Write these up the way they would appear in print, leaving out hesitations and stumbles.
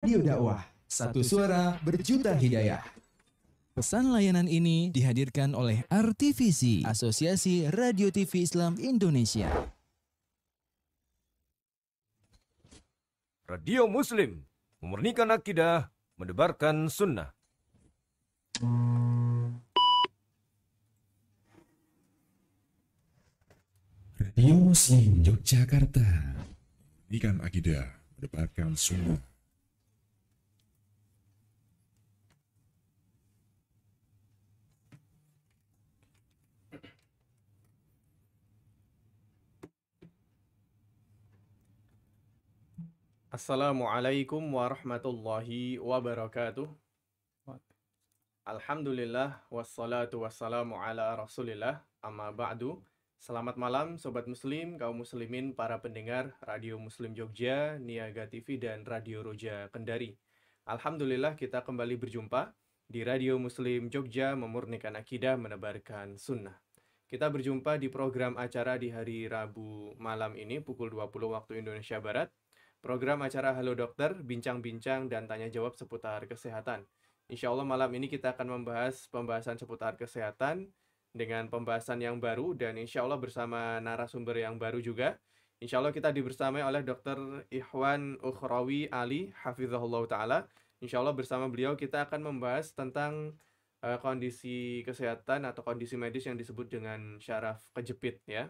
Radio dakwah, satu suara berjuta hidayah. Pesan layanan ini dihadirkan oleh RTVC, Asosiasi Radio TV Islam Indonesia. Radio Muslim, memurnikan akidah, mendebarkan sunnah. Radio Muslim Yogyakarta, memurnikan akidah, mendebarkan sunnah. Assalamualaikum warahmatullahi wabarakatuh. Alhamdulillah wassalatu wassalamu ala rasulillah amma ba'du. Selamat malam Sobat Muslim, kaum muslimin, para pendengar Radio Muslim Jogja, Niaga TV dan Radio Roja Kendari. Alhamdulillah kita kembali berjumpa di Radio Muslim Jogja, memurnikan akidah, menebarkan sunnah. Kita berjumpa di program acara di hari Rabu malam ini pukul 20 waktu Indonesia Barat. Program acara Halo Dokter, bincang-bincang dan tanya jawab seputar kesehatan. Insya Allah malam ini kita akan membahas pembahasan seputar kesehatan dengan pembahasan yang baru dan insya Allah bersama narasumber yang baru juga. Insya Allah kita dibersamai oleh Dr. Ikhwan Ukhrawi Ali, hafizahullah ta'ala. Insya Allah bersama beliau kita akan membahas tentang kondisi kesehatan atau kondisi medis yang disebut dengan syaraf kejepit ya.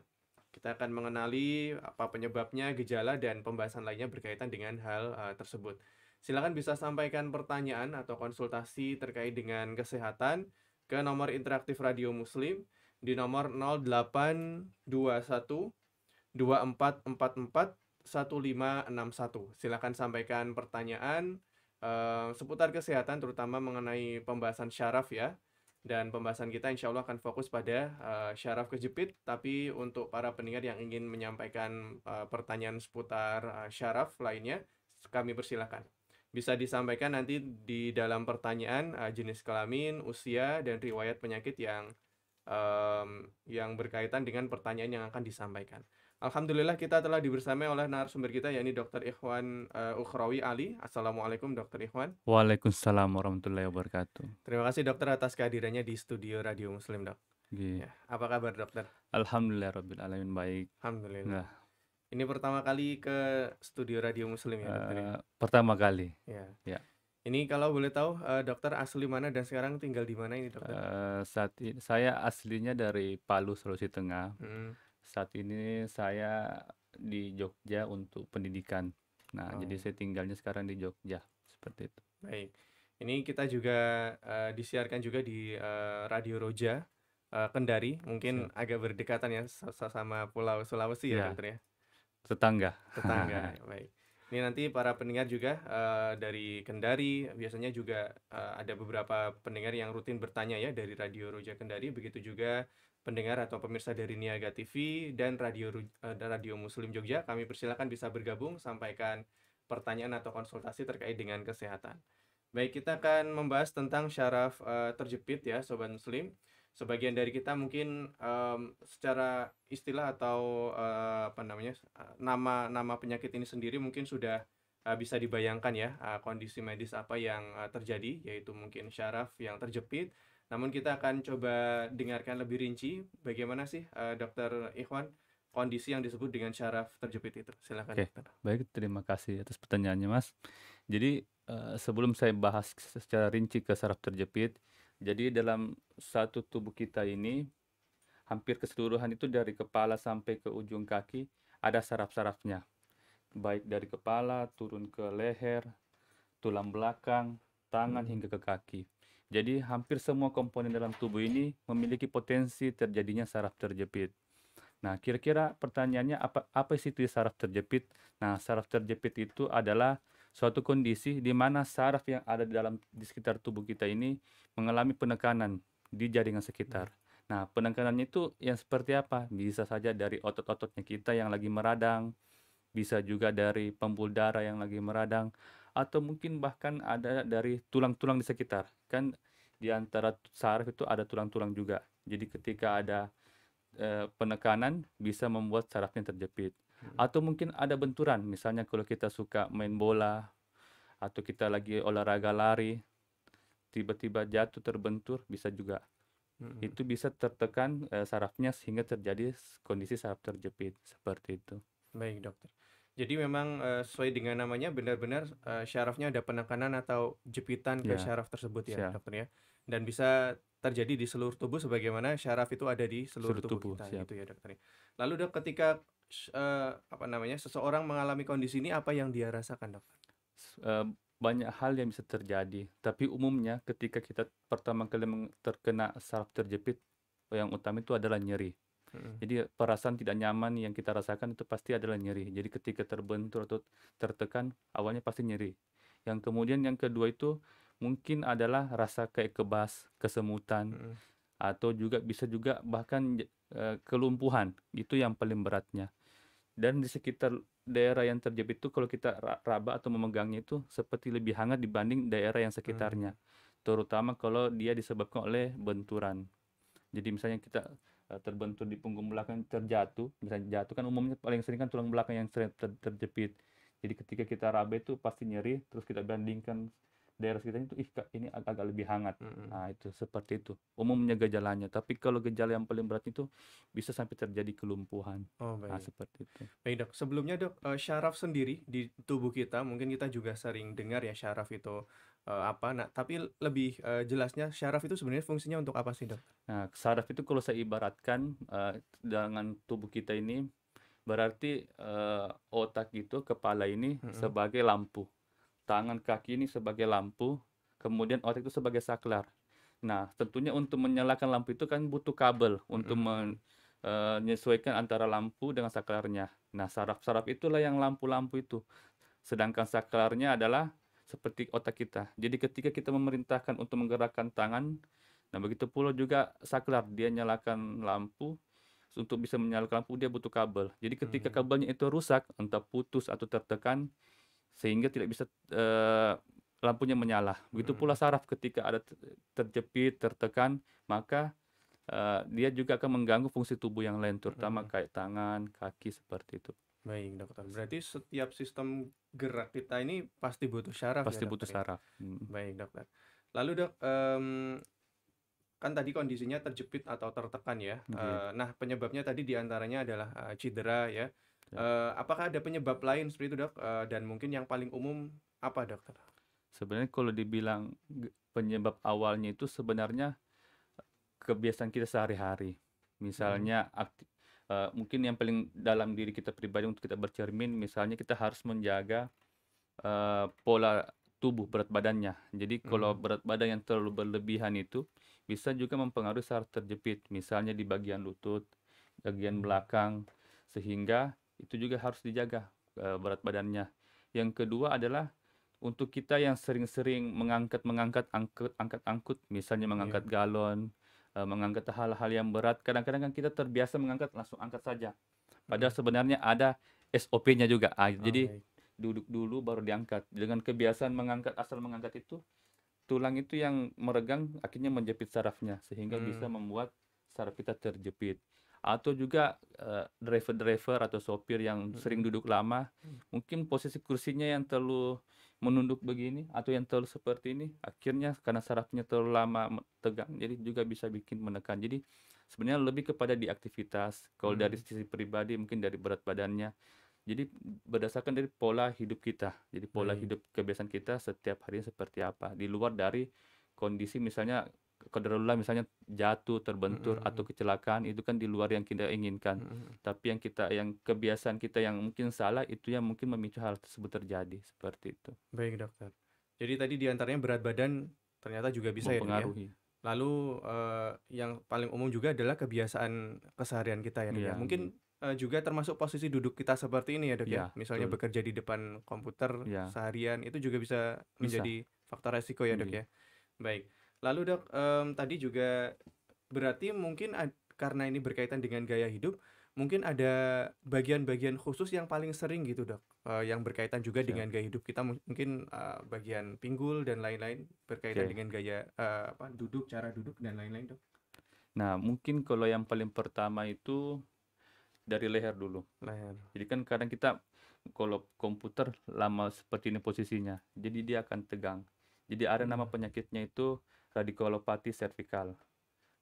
Kita akan mengenali apa penyebabnya, gejala, dan pembahasan lainnya berkaitan dengan hal tersebut. Silakan bisa sampaikan pertanyaan atau konsultasi terkait dengan kesehatan ke nomor interaktif Radio Muslim di nomor 0821 2444 1561. Silakan sampaikan pertanyaan seputar kesehatan, terutama mengenai pembahasan syaraf ya. Dan pembahasan kita insya Allah akan fokus pada syaraf kejepit. Tapi untuk para pendengar yang ingin menyampaikan pertanyaan seputar syaraf lainnya, kami persilakan. Bisa disampaikan nanti di dalam pertanyaan jenis kelamin, usia, dan riwayat penyakit yang berkaitan dengan pertanyaan yang akan disampaikan. Alhamdulillah kita telah dibersamai oleh narasumber kita, yakni Dr. Ikhwan Ukhrawi Ali. Assalamualaikum Dr. Ikhwan. Waalaikumsalam warahmatullahi wabarakatuh. Terima kasih dokter atas kehadirannya di studio Radio Muslim, dok. Gitu. Ya, apa kabar dokter? Alhamdulillah rabbil alamin, baik. Alhamdulillah. Nah, Ini pertama kali ke studio Radio Muslim ya dokter? pertama kali. Ya. Ya. Ini kalau boleh tahu dokter asli mana dan sekarang tinggal di mana ini dokter? Saat ini saya aslinya dari Palu, Sulawesi Tengah. Saat ini saya di Jogja untuk pendidikan. Nah, jadi saya tinggalnya sekarang di Jogja, seperti itu. Baik. Ini kita juga disiarkan juga di Radio Roja Kendari. Mungkin agak berdekatan ya sama Pulau Sulawesi ya, dokter ya? Tetangga. Tetangga, baik. Ini nanti para pendengar juga dari Kendari, biasanya juga ada beberapa pendengar yang rutin bertanya ya dari Radio Roja Kendari, begitu juga pendengar atau pemirsa dari Niaga TV dan Radio Muslim Jogja. Kami persilakan bisa bergabung, sampaikan pertanyaan atau konsultasi terkait dengan kesehatan. Baik, kita akan membahas tentang syaraf terjepit ya, Sobat Muslim. Sebagian dari kita mungkin secara istilah atau nama penyakit ini sendiri mungkin sudah bisa dibayangkan ya kondisi medis apa yang terjadi, yaitu mungkin syaraf yang terjepit. Namun kita akan coba dengarkan lebih rinci bagaimana sih Dr. Ikhwan kondisi yang disebut dengan syaraf terjepit itu. Silakan. Oke, dokter. baik, terima kasih atas pertanyaannya, Mas. Jadi sebelum saya bahas secara rinci ke syaraf terjepit, jadi dalam satu tubuh kita ini hampir keseluruhan itu dari kepala sampai ke ujung kaki ada saraf-sarafnya. Baik dari kepala turun ke leher, tulang belakang, tangan hingga ke kaki. Jadi hampir semua komponen dalam tubuh ini memiliki potensi terjadinya saraf terjepit. Nah, kira-kira pertanyaannya apa sih itu saraf terjepit? Nah, saraf terjepit itu adalah suatu kondisi di mana saraf yang ada di sekitar tubuh kita ini mengalami penekanan di jaringan sekitar. Nah, penekanannya itu yang seperti apa? Bisa saja dari otot-ototnya kita yang lagi meradang, bisa juga dari pembuluh darah yang lagi meradang, atau mungkin bahkan ada dari tulang-tulang di sekitar. Kan di antara saraf itu ada tulang-tulang juga. Jadi ketika ada penekanan bisa membuat sarafnya terjepit. Atau mungkin ada benturan, misalnya kalau kita suka main bola, atau kita lagi olahraga lari, tiba-tiba jatuh terbentur, bisa juga. Itu bisa tertekan sarafnya sehingga terjadi kondisi saraf terjepit, seperti itu. Baik dokter. Jadi memang sesuai dengan namanya benar-benar syarafnya ada penekanan atau jepitan ke Ya, syaraf tersebut ya siap. dokter ya. Dan bisa terjadi di seluruh tubuh sebagaimana syaraf itu ada di seluruh Seluruh tubuh tubuh, kita siap. gitu ya dokter ya. Lalu dok, ketika seseorang mengalami kondisi ini, apa yang dia rasakan dokter? Banyak hal yang bisa terjadi, tapi umumnya ketika kita pertama kali terkena saraf terjepit, yang utama itu adalah nyeri. Jadi perasaan tidak nyaman yang kita rasakan itu pasti adalah nyeri. Jadi ketika terbentur atau tertekan, awalnya pasti nyeri. Yang kemudian yang kedua itu mungkin adalah rasa kayak kebas, kesemutan, atau juga bisa juga bahkan kelumpuhan. Itu yang paling beratnya. Dan di sekitar daerah yang terjepit itu kalau kita raba atau memegangnya itu seperti lebih hangat dibanding daerah yang sekitarnya. Terutama kalau dia disebabkan oleh benturan. Jadi misalnya kita terbentur di punggung belakang, terjatuh, misalnya jatuh kan umumnya paling sering kan tulang belakang yang sering terjepit. Jadi ketika kita raba itu pasti nyeri, terus kita bandingkan daerah sekitarnya itu, ini agak lebih hangat. Nah itu seperti itu umumnya gejalanya. Tapi kalau gejala yang paling berat itu bisa sampai terjadi kelumpuhan. Oh Nah baik. seperti itu. Baik dok, sebelumnya dok, syaraf sendiri di tubuh kita, mungkin kita juga sering dengar ya syaraf itu apa. Nah, tapi lebih jelasnya syaraf itu sebenarnya fungsinya untuk apa sih dok? Nah, saraf itu kalau saya ibaratkan dengan tubuh kita ini, berarti otak itu, kepala ini sebagai lampu, tangan kaki ini sebagai lampu, kemudian otak itu sebagai saklar. Nah, tentunya untuk menyalakan lampu itu kan butuh kabel untuk menyesuaikan antara lampu dengan saklarnya. Nah, saraf-saraf itulah yang lampu-lampu itu. Sedangkan saklarnya adalah seperti otak kita. Jadi ketika kita memerintahkan untuk menggerakkan tangan, nah begitu pula juga saklar, dia nyalakan lampu, untuk bisa menyalakan lampu dia butuh kabel. Jadi ketika kabelnya itu rusak, entah putus atau tertekan, sehingga tidak bisa lampunya menyala. Begitu pula saraf ketika ada terjepit, tertekan, maka dia juga akan mengganggu fungsi tubuh yang lain, terutama kayak tangan, kaki, seperti itu. Baik dokter, berarti setiap sistem gerak kita ini pasti butuh syaraf Pasti ya butuh dokter ya? saraf. Baik dokter. Lalu dok, kan tadi kondisinya terjepit atau tertekan ya. Iya. Nah penyebabnya tadi diantaranya adalah cedera ya. Ya. Apakah ada penyebab lain seperti itu dok? Dan mungkin yang paling umum apa dokter? Sebenarnya kalau dibilang penyebab awalnya itu sebenarnya kebiasaan kita sehari-hari. Misalnya mungkin yang paling dalam diri kita pribadi untuk kita bercermin, misalnya kita harus menjaga pola tubuh, berat badannya. Jadi kalau berat badan yang terlalu berlebihan itu bisa juga mempengaruhi saraf terjepit, misalnya di bagian lutut, bagian belakang, sehingga itu juga harus dijaga berat badannya. Yang kedua adalah untuk kita yang sering-sering angkut, misalnya mengangkat galon, mengangkat hal-hal yang berat, kadang-kadang kan kita terbiasa mengangkat, langsung angkat saja. Padahal sebenarnya ada SOP-nya juga. Jadi baik. duduk dulu baru diangkat. Dengan kebiasaan asal mengangkat itu, tulang itu yang meregang akhirnya menjepit sarafnya, sehingga bisa membuat saraf kita terjepit. Atau juga driver atau sopir yang sering duduk lama, mungkin posisi kursinya yang terlalu menunduk begini atau yang terlalu seperti ini, akhirnya karena sarafnya terlalu lama tegang, jadi juga bisa bikin menekan. Jadi sebenarnya lebih kepada di aktivitas. Kalau dari sisi pribadi mungkin dari berat badannya. Jadi berdasarkan dari pola hidup kita. Jadi pola hidup kebiasaan kita setiap harinya seperti apa. Di luar dari kondisi misalnya qadarullah, misalnya jatuh, terbentur atau kecelakaan, itu kan di luar yang kita inginkan. Tapi yang kebiasaan kita yang mungkin salah, itu yang mungkin memicu hal tersebut terjadi, seperti itu. Baik dokter. Jadi tadi diantaranya berat badan ternyata juga bisa ya dok ya. Mempengaruhi. Lalu yang paling umum juga adalah kebiasaan keseharian kita ya dok ya. Iya, Mungkin juga termasuk posisi duduk kita seperti ini ya dok ya. Iya, Misalnya betul. bekerja di depan komputer Iya. seharian, itu juga bisa Bisa. menjadi faktor resiko ya dok Iya. ya. Baik. Lalu dok, tadi juga berarti mungkin karena ini berkaitan dengan gaya hidup, mungkin ada bagian-bagian khusus yang paling sering gitu dok, yang berkaitan juga Siap. dengan gaya hidup kita, mungkin bagian pinggul dan lain-lain berkaitan Oke. dengan gaya duduk, cara duduk dan lain-lain dok. Nah, mungkin kalau yang paling pertama itu dari leher dulu. Leher. Jadi kan kadang kita kalau komputer lama seperti ini posisinya, jadi dia akan tegang. Jadi ada nama penyakitnya itu radikulopati servikal.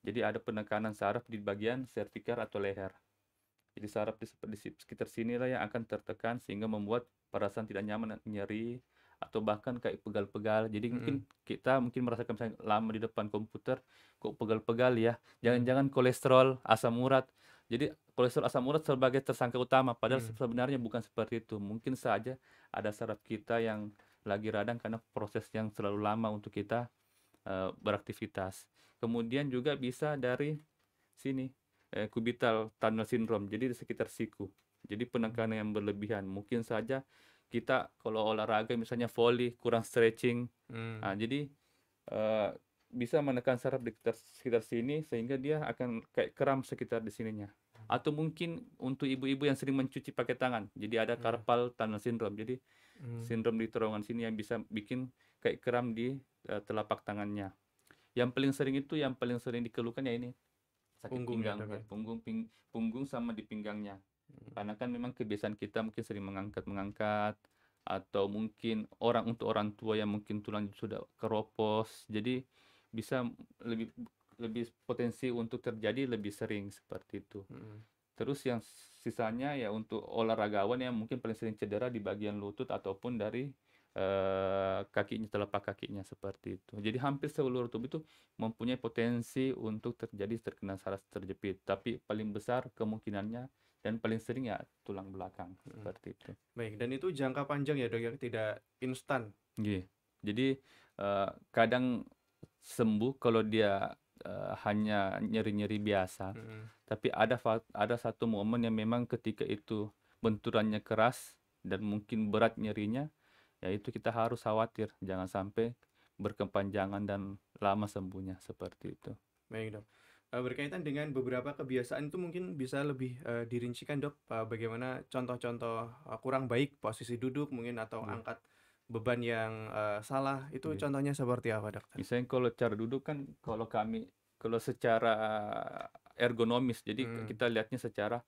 Jadi ada penekanan saraf di bagian servikal atau leher. Jadi saraf di sekitar sinilah yang akan tertekan sehingga membuat perasaan tidak nyaman, nyeri, atau bahkan kayak pegal-pegal. Jadi mungkin kita merasakan misalnya lama di depan komputer kok pegal-pegal ya. Jangan-jangan kolesterol, asam urat. Jadi kolesterol, asam urat sebagai tersangka utama, padahal sebenarnya bukan seperti itu. Mungkin saja ada saraf kita yang lagi radang karena proses yang terlalu lama untuk kita beraktivitas. Kemudian juga bisa dari sini, cubital tunnel syndrome, jadi di sekitar siku. Jadi penekanan yang berlebihan. Mungkin saja kita kalau olahraga misalnya volley kurang stretching, jadi bisa menekan saraf di sekitar sini sehingga dia akan kayak kram sekitar di sininya. Atau mungkin untuk ibu-ibu yang sering mencuci pakai tangan, jadi ada carpal tunnel syndrome. Jadi sindrom di terowongan sini yang bisa bikin kayak kram di telapak tangannya. Yang paling sering dikeluhkan ya ini sakit Punggung ya, pinggang, Dok, ya? punggung sama di pinggangnya. Karena kan memang kebiasaan kita mungkin sering mengangkat, atau mungkin untuk orang tua yang mungkin tulang sudah keropos, jadi bisa lebih potensi untuk terjadi lebih sering seperti itu. Terus yang sisanya ya untuk olahragawan yang mungkin paling sering cedera di bagian lutut ataupun dari kakinya, telapak kakinya seperti itu. Jadi hampir seluruh tubuh itu mempunyai potensi untuk terkena saraf terjepit. Tapi paling besar kemungkinannya dan paling sering ya tulang belakang seperti itu. Baik, dan itu jangka panjang ya, Dok, ya, tidak instan. Jadi kadang sembuh kalau dia hanya nyeri-nyeri biasa. Tapi ada satu momen yang memang ketika itu benturannya keras dan mungkin berat nyerinya, ya itu kita harus khawatir jangan sampai berkepanjangan dan lama sembuhnya seperti itu. Baik, Dok. Berkaitan dengan beberapa kebiasaan itu mungkin bisa lebih dirincikan, Dok, bagaimana contoh-contoh kurang baik posisi duduk mungkin atau angkat beban yang salah, itu contohnya seperti apa, Dokter? Misalnya kalau cara duduk kan kalau secara ergonomis, jadi kita lihatnya secara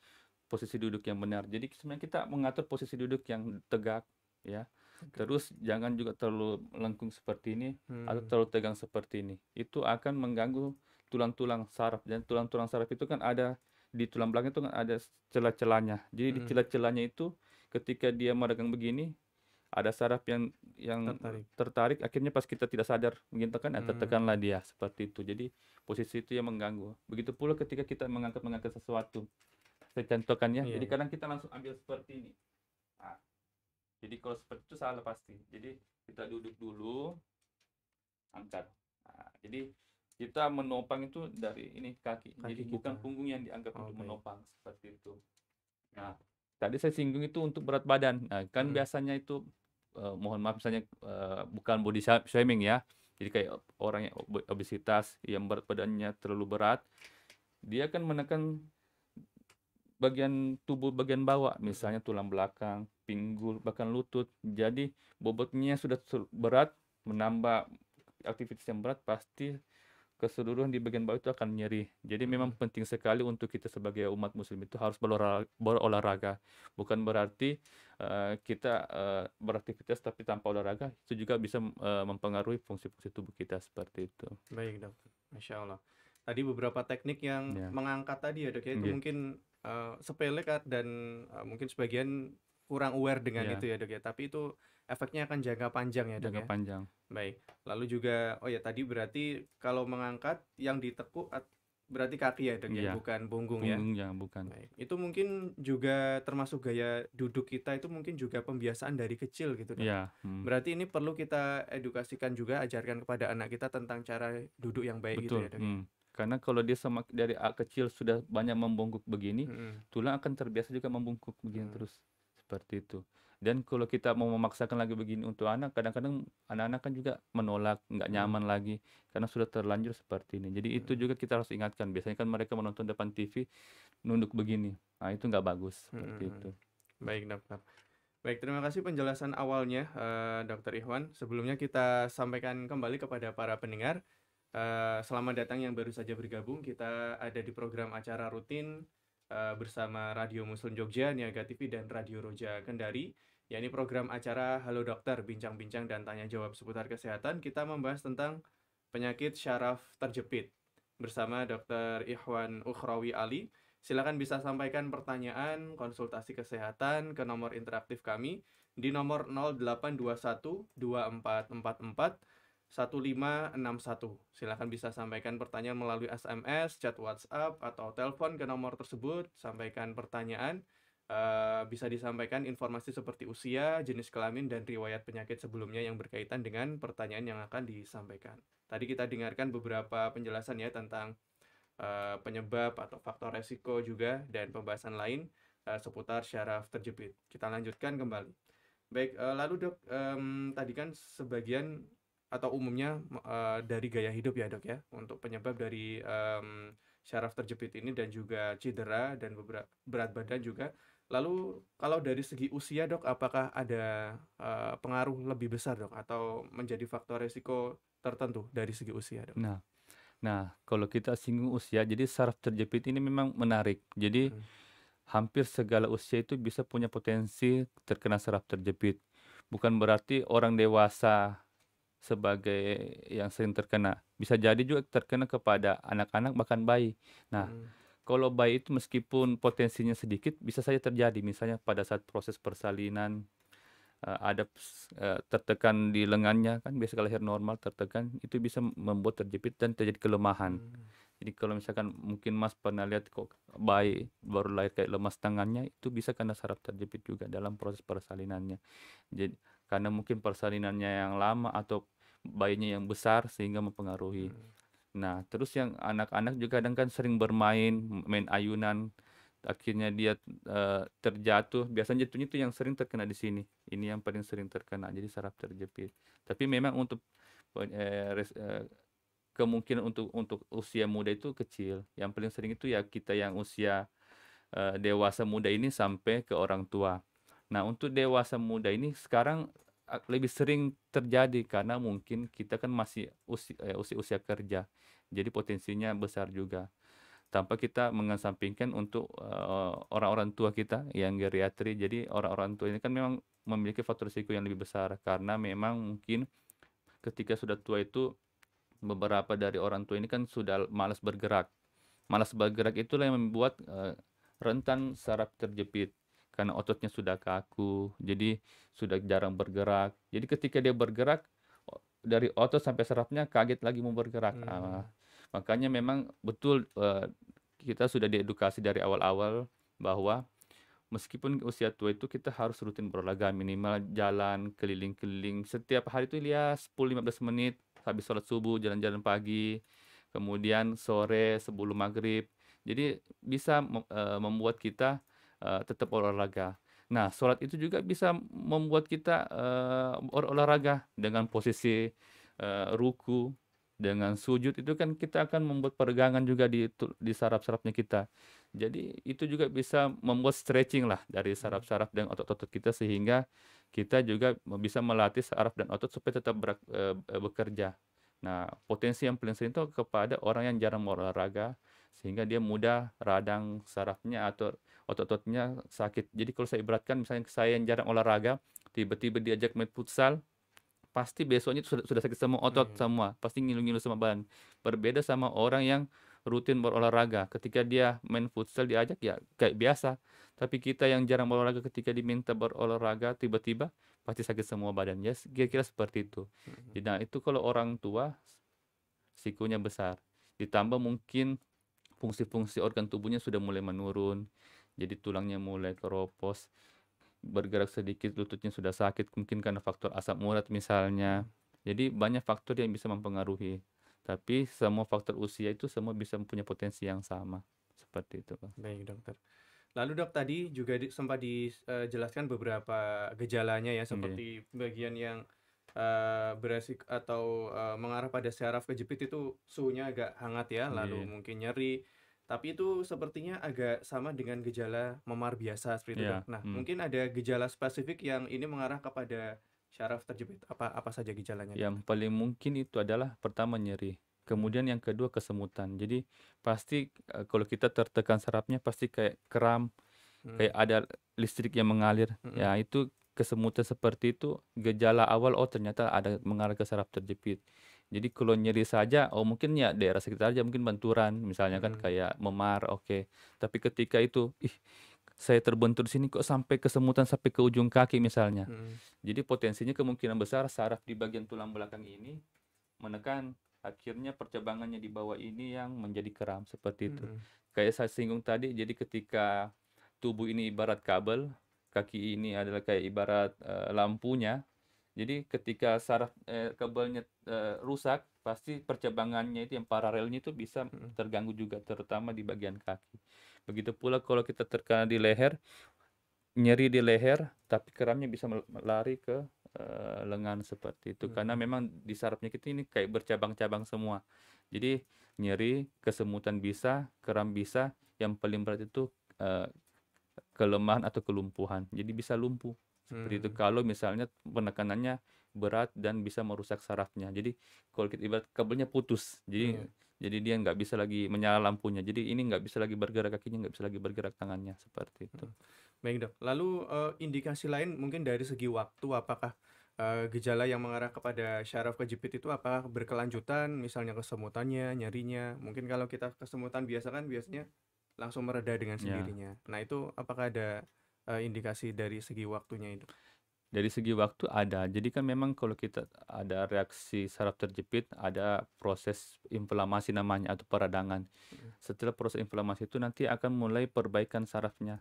posisi duduk yang benar. Jadi sebenarnya kita mengatur posisi duduk yang tegak ya. Terus jangan juga terlalu lengkung seperti ini atau terlalu tegang seperti ini. Itu akan mengganggu tulang-tulang saraf, dan tulang-tulang saraf itu kan ada di tulang belakang itu kan ada celah-celahnya. Jadi di celah-celahnya itu ketika dia meregang begini ada saraf yang tertarik, akhirnya pas kita tidak sadar mungkin tertekanlah dia seperti itu. Jadi posisi itu yang mengganggu. Begitu pula ketika kita mengangkat sesuatu. Saya contohkan ya. Jadi kadang kita langsung ambil seperti ini. Nah, jadi kalau seperti itu salah pasti. Jadi kita duduk dulu, angkat. Nah, jadi kita menopang itu dari ini kaki. Jadi bukan punggung yang dianggap untuk menopang seperti itu. Nah, tadi saya singgung itu untuk berat badan. Nah, kan biasanya itu mohon maaf misalnya bukan body shaming ya. Jadi kayak orang yang obesitas yang berat badannya terlalu berat, dia akan menekan bagian tubuh bagian bawah, misalnya tulang belakang, pinggul, bahkan lutut. Jadi bobotnya sudah berat, menambah aktivitas yang berat, pasti keseluruhan di bagian bawah itu akan nyeri. Jadi memang penting sekali untuk kita sebagai umat muslim itu harus berolahraga. Bukan berarti kita beraktivitas tapi tanpa olahraga, itu juga bisa mempengaruhi fungsi-fungsi tubuh kita seperti itu. Baik, Dok. Masya Allah. Tadi beberapa teknik yang mengangkat tadi ya, Dok, ya, itu mungkin sepele kan, dan mungkin sebagian kurang aware dengan itu ya, Dok, ya. Tapi itu efeknya akan jangka panjang ya, Dok, Jangka ya. panjang. Baik. Lalu juga tadi berarti kalau mengangkat yang ditekuk berarti kaki ya, Dok, ya, bukan punggung ya. Punggungnya bukan. Baik. Itu mungkin juga termasuk gaya duduk kita, itu mungkin juga pembiasaan dari kecil gitu, Dok. Iya. Berarti ini perlu kita edukasikan juga, ajarkan kepada anak kita tentang cara duduk yang baik gitu Betul. ya, Dok, ya. Karena kalau dia dari kecil sudah banyak membungkuk begini, tulang akan terbiasa juga membungkuk begini terus seperti itu. Dan kalau kita mau memaksakan lagi begini untuk anak, kadang-kadang anak-anak kan juga menolak, nggak nyaman lagi karena sudah terlanjur seperti ini. Jadi itu juga kita harus ingatkan. Biasanya kan mereka menonton depan TV nunduk begini, nah itu nggak bagus seperti itu. Baik, Dokter. Baik, terima kasih penjelasan awalnya, Dokter Ikhwan. Sebelumnya kita sampaikan kembali kepada para pendengar. Selamat datang yang baru saja bergabung. Kita ada di program acara rutin bersama Radio Muslim Jogja, Niaga TV, dan Radio Roja Kendari, yakni program acara Halo Dokter, bincang-bincang dan tanya jawab seputar kesehatan. Kita membahas tentang penyakit syaraf terjepit bersama Dr. Ikhwan Ukhrawi Ali. Silakan bisa sampaikan pertanyaan, konsultasi kesehatan ke nomor interaktif kami di nomor 0821 2444 1561. Silakan bisa sampaikan pertanyaan melalui SMS, chat WhatsApp, atau telepon ke nomor tersebut. Sampaikan pertanyaan. Bisa disampaikan informasi seperti usia, jenis kelamin, dan riwayat penyakit sebelumnya yang berkaitan dengan pertanyaan yang akan disampaikan. Tadi kita dengarkan beberapa penjelasan ya tentang penyebab atau faktor resiko juga, dan pembahasan lain seputar syaraf terjepit. Kita lanjutkan kembali. Baik, lalu Dok, tadi kan sebagian atau umumnya dari gaya hidup ya Dok ya, untuk penyebab dari syaraf terjepit ini dan juga cedera dan berat badan juga. Lalu kalau dari segi usia Dok, apakah ada pengaruh lebih besar Dok, atau menjadi faktor resiko tertentu dari segi usia Dok? Nah, kalau kita singgung usia, jadi saraf terjepit ini memang menarik. Jadi hampir segala usia itu bisa punya potensi terkena saraf terjepit. Bukan berarti orang dewasa sebagai yang sering terkena. Bisa jadi juga terkena kepada anak-anak bahkan bayi. Nah, kalau bayi itu meskipun potensinya sedikit bisa saja terjadi. Misalnya pada saat proses persalinan ada tertekan di lengannya, kan biasa kalau lahir normal tertekan, itu bisa membuat terjepit dan terjadi kelemahan. Jadi kalau misalkan mungkin Mas pernah lihat kok bayi baru lahir kayak lemas tangannya, itu bisa karena saraf terjepit juga dalam proses persalinannya. Jadi karena mungkin persalinannya yang lama atau bayinya yang besar sehingga mempengaruhi. Nah, terus yang anak-anak juga kadang kan sering main ayunan, akhirnya dia terjatuh. Biasanya jatuhnya itu yang sering terkena di sini. Ini yang paling sering terkena, jadi saraf terjepit. Tapi memang untuk kemungkinan untuk usia muda itu kecil. Yang paling sering itu ya kita yang usia dewasa muda ini sampai ke orang tua. Nah, untuk dewasa muda ini sekarang lebih sering terjadi karena mungkin kita kan masih usia kerja. Jadi potensinya besar juga. Tanpa kita mengesampingkan untuk orang-orang tua kita yang geriatri. Jadi orang-orang tua ini kan memang memiliki faktor risiko yang lebih besar karena memang mungkin ketika sudah tua itu beberapa dari orang tua ini kan sudah malas bergerak. Malas bergerak itulah yang membuat rentan saraf terjepit karena ototnya sudah kaku, jadi sudah jarang bergerak. Jadi ketika dia bergerak dari otot sampai sarafnya kaget lagi mau bergerak. Makanya memang betul kita sudah diedukasi dari awal-awal bahwa meskipun usia tua itu kita harus rutin berolahraga, minimal jalan keliling-keliling setiap hari itu ya 10-15 menit habis sholat subuh, jalan-jalan pagi, kemudian sore sebelum maghrib. Jadi bisa membuat kita tetap olahraga. Nah, sholat itu juga bisa membuat kita olahraga dengan posisi ruku, dengan sujud itu kan kita akan membuat peregangan juga di saraf-sarafnya kita. Jadi itu juga bisa membuat stretching lah dari saraf-saraf dan otot-otot kita sehingga kita juga bisa melatih saraf dan otot supaya tetap bekerja. Nah, potensi yang paling sering itu kepada orang yang jarang olahraga sehingga dia mudah radang sarafnya atau otot-ototnya sakit. Jadi kalau saya ibaratkan misalnya saya yang jarang olahraga, tiba-tiba diajak main futsal, pasti besoknya sudah sakit semua otot semua, pasti ngilu-ngilu sama badan. Berbeda sama orang yang rutin berolahraga, ketika dia main futsal diajak ya kayak biasa. Tapi kita yang jarang berolahraga ketika diminta berolahraga tiba-tiba pasti sakit semua badan. Ya kira-kira seperti itu. Jadi nah, itu kalau orang tua risikonya besar. Ditambah mungkin fungsi-fungsi organ tubuhnya sudah mulai menurun. Jadi tulangnya mulai keropos, bergerak sedikit lututnya sudah sakit, mungkin karena faktor asam urat misalnya. Jadi banyak faktor yang bisa mempengaruhi. Tapi semua faktor usia itu semua bisa mempunyai potensi yang sama. Seperti itu, Pak. Baik, dokter. Lalu dok, tadi juga sempat dijelaskan beberapa gejalanya ya, seperti bagian yang beresik atau mengarah pada syaraf kejepit itu suhunya agak hangat ya, lalu mungkin nyeri. Tapi itu sepertinya agak sama dengan gejala memar biasa seperti itu, Dok. Nah, mungkin ada gejala spesifik yang ini mengarah kepada syaraf terjepit. Apa saja gejalanya? Yang paling mungkin itu adalah pertama nyeri. Kemudian yang kedua kesemutan. Jadi pasti kalau kita tertekan sarafnya pasti kayak kram, kayak ada listrik yang mengalir. Ya itu kesemutan seperti itu gejala awal, oh ternyata ada mengarah ke saraf terjepit. Jadi kalau nyeri saja, oh mungkin ya daerah sekitar aja mungkin benturan, misalnya kan kayak memar, oke. Tapi ketika itu, saya terbentur di sini kok sampai kesemutan sampai ke ujung kaki misalnya. Jadi potensinya kemungkinan besar saraf di bagian tulang belakang ini menekan, akhirnya percabangannya di bawah ini yang menjadi kram seperti itu. Kayak saya singgung tadi, jadi ketika tubuh ini ibarat kabel, kaki ini adalah kayak ibarat lampunya. Jadi ketika saraf kabelnya rusak, pasti percabangannya itu yang paralelnya itu bisa terganggu juga, terutama di bagian kaki. Begitu pula kalau kita terkena di leher, nyeri di leher, tapi keramnya bisa lari ke lengan seperti itu. Karena memang di sarafnya kita ini kayak bercabang-cabang semua. Jadi nyeri, kesemutan bisa, kram bisa, yang paling berat itu kelemahan atau kelumpuhan. Jadi bisa lumpuh. Seperti itu kalau misalnya penekanannya berat dan bisa merusak sarafnya. Jadi kalau kita ibarat kabelnya putus, jadi dia nggak bisa lagi menyala lampunya. Jadi ini nggak bisa lagi bergerak kakinya, nggak bisa lagi bergerak tangannya seperti itu. Baik dok. Lalu indikasi lain mungkin dari segi waktu, apakah gejala yang mengarah kepada syaraf kejepit itu apakah berkelanjutan, misalnya kesemutannya, nyerinya. Mungkin kalau kita kesemutan biasanya langsung mereda dengan sendirinya. Nah itu apakah ada indikasi dari segi waktunya itu? Dari segi waktu ada. Jadi kan memang kalau kita ada reaksi saraf terjepit, ada proses inflamasi namanya atau peradangan. Setelah proses inflamasi itu nanti akan mulai perbaikan sarafnya.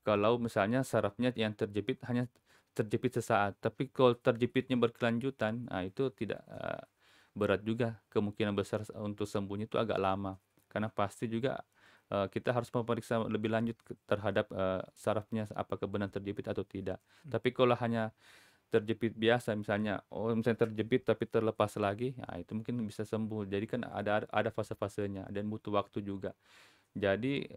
Kalau misalnya sarafnya yang terjepit hanya terjepit sesaat, tapi kalau terjepitnya berkelanjutan, nah itu tidak berat juga. Kemungkinan besar untuk sembuhnya itu agak lama. Karena pasti juga kita harus memeriksa lebih lanjut terhadap sarafnya apakah benar terjepit atau tidak. Tapi kalau hanya terjepit biasa misalnya terjepit tapi terlepas lagi, nah itu mungkin bisa sembuh. Jadi kan ada fase-fasenya dan butuh waktu juga. Jadi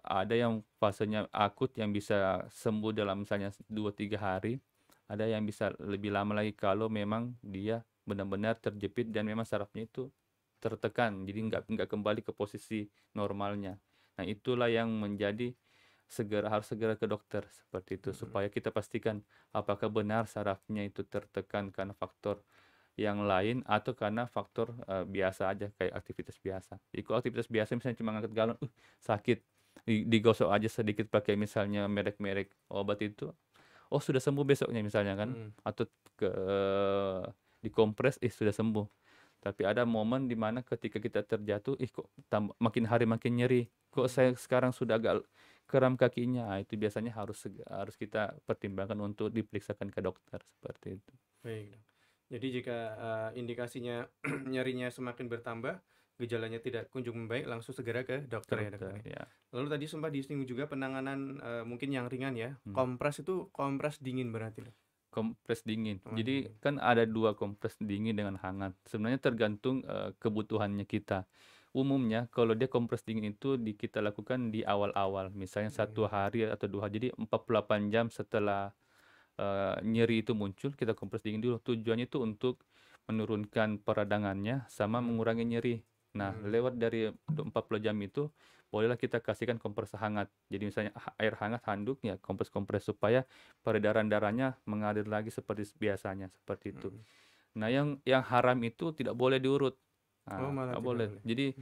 ada yang fasenya akut yang bisa sembuh dalam misalnya 2-3 hari, ada yang bisa lebih lama lagi kalau memang dia benar-benar terjepit dan memang sarafnya itu tertekan, jadi nggak kembali ke posisi normalnya. Nah itulah yang menjadi harus segera ke dokter seperti itu, supaya kita pastikan apakah benar sarafnya itu tertekan karena faktor yang lain atau karena faktor biasa aja kayak aktivitas biasa. Jadi kalau aktivitas biasa misalnya cuma ngangkat galon, sakit, digosok aja sedikit pakai misalnya merek-merek obat itu, oh sudah sembuh besoknya misalnya kan, atau dikompres, sudah sembuh. Tapi ada momen di mana ketika kita terjatuh, kok makin hari makin nyeri. Kok saya sekarang sudah agak kram kakinya. Nah, itu biasanya harus kita pertimbangkan untuk diperiksakan ke dokter seperti itu. Baik. Jadi jika indikasinya nyerinya semakin bertambah, gejalanya tidak kunjung membaik, langsung segera ke dokter, ya dokter. Ya. Lalu tadi sempat disinggung juga penanganan mungkin yang ringan ya. Kompres itu kompres dingin berarti loh. Kompres dingin. Jadi kan ada 2 kompres dingin dengan hangat. Sebenarnya tergantung kebutuhannya kita. Umumnya kalau dia kompres dingin itu kita lakukan di awal-awal, misalnya 1 hari atau 2 hari. Jadi 48 jam setelah nyeri itu muncul, kita kompres dingin dulu. Tujuannya itu untuk menurunkan peradangannya sama mengurangi nyeri. Nah, lewat dari 40 jam itu bolehlah kita kasihkan kompres hangat. Jadi misalnya air hangat, handuk, ya kompres-kompres supaya peredaran darahnya mengalir lagi seperti biasanya, seperti itu. Nah, yang haram itu tidak boleh diurut. Nah, nggak boleh. Jadi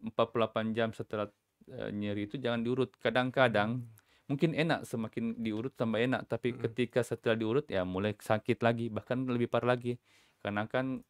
48 jam setelah nyeri itu jangan diurut. Kadang-kadang mungkin enak, semakin diurut tambah enak, tapi ketika setelah diurut ya mulai sakit lagi, bahkan lebih parah lagi. Karena kan